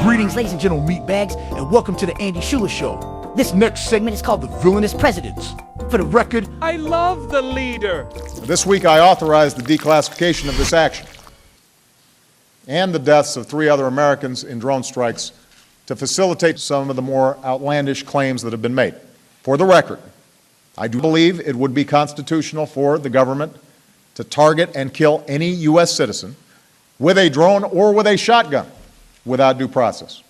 Greetings, ladies and gentlemen, meatbags, and welcome to the Andy Schuler Show. This next segment is called The Villainous Presidents. For the record, I love the leader. This week I authorized the declassification of this action and the deaths of 3 other Americans in drone strikes to facilitate some of the more outlandish claims that have been made. For the record, I do believe it would be constitutional for the government to target and kill any U.S. citizen with a drone or with a shotgun without due process.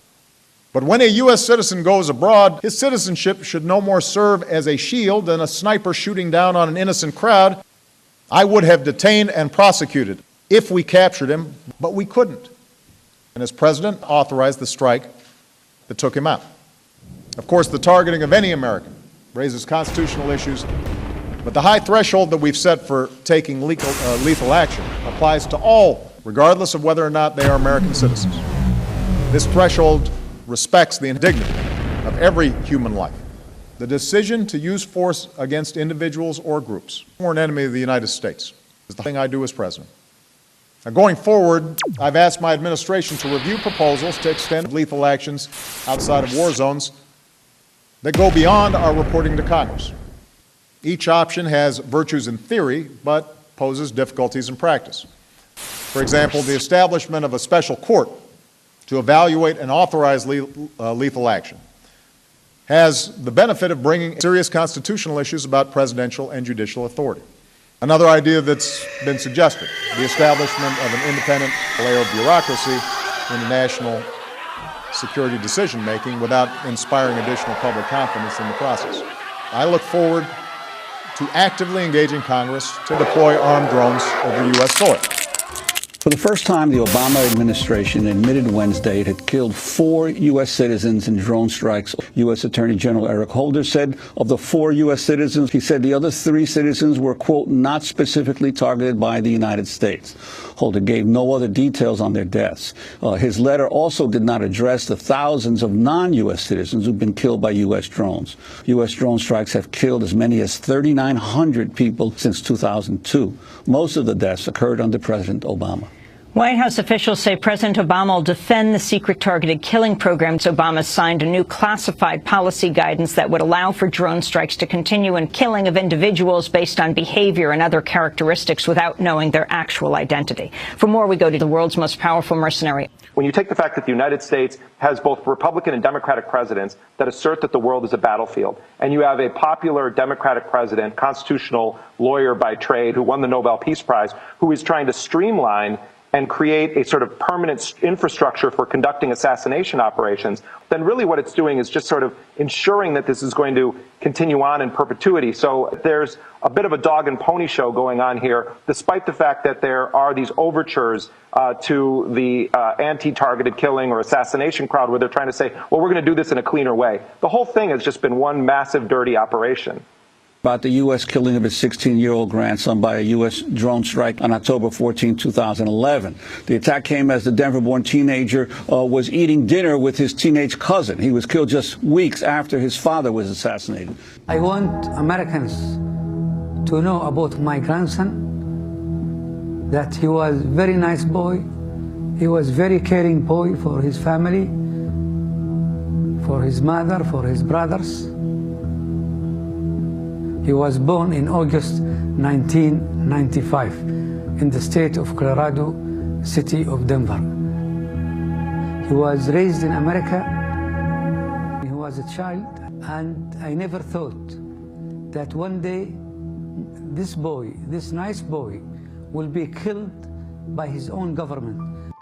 But when a U.S. citizen goes abroad, his citizenship should no more serve as a shield than a sniper shooting down on an innocent crowd. I would have detained and prosecuted if we captured him, but we couldn't. And as president, authorized the strike that took him out. Of course, the targeting of any American raises constitutional issues, but the high threshold that we've set for taking lethal action applies to all, regardless of whether or not they are American citizens. This threshold respects the dignity of every human life. The decision to use force against individuals or groups or an enemy of the United States is the thing I do as president. Now, going forward, I've asked my administration to review proposals to extend lethal actions outside of war zones that go beyond our reporting to Congress. Each option has virtues in theory, but poses difficulties in practice. For example, the establishment of a special court to evaluate and authorize lethal action has the benefit of bringing serious constitutional issues about presidential and judicial authority. Another idea that's been suggested, the establishment of an independent layer of bureaucracy in the national security decision-making without inspiring additional public confidence in the process. I look forward to actively engaging Congress to deploy armed drones over U.S. soil. For the first time, the Obama administration admitted Wednesday it had killed 4 U.S. citizens in drone strikes. U.S. Attorney General Eric Holder said of the 4 U.S. citizens, he said the other 3 citizens were, quote, not specifically targeted by the United States. Holder gave no other details on their deaths. His letter also did not address the thousands of non-U.S. citizens who've been killed by U.S. drones. U.S. drone strikes have killed as many as 3,900 people since 2002. Most of the deaths occurred under President Obama. White House officials say President Obama will defend the secret targeted killing programs. Obama signed a new classified policy guidance that would allow for drone strikes to continue in killing of individuals based on behavior and other characteristics without knowing their actual identity. For more, we go to the world's most powerful mercenary. When you take the fact that the United States has both Republican and Democratic presidents that assert that the world is a battlefield, and you have a popular Democratic president, constitutional lawyer by trade, who won the Nobel Peace Prize, who is trying to streamline and create a sort of permanent infrastructure for conducting assassination operations, then really what it's doing is just sort of ensuring that this is going to continue on in perpetuity. So there's a bit of a dog and pony show going on here, despite the fact that there are these overtures to the anti-targeted killing or assassination crowd where they're trying to say, well, we're going to do this in a cleaner way. The whole thing has just been one massive dirty operation. About the U.S. killing of his 16-year-old grandson by a U.S. drone strike on October 14, 2011. The attack came as the Denver-born teenager was eating dinner with his teenage cousin. He was killed just weeks after his father was assassinated. I want Americans to know about my grandson, that he was a very nice boy. He was a very caring boy for his family, for his mother, for his brothers. He was born in August 1995 in the state of Colorado, city of Denver. He was raised in America. He was a child, and I never thought that one day this boy, this nice boy, will be killed by his own government.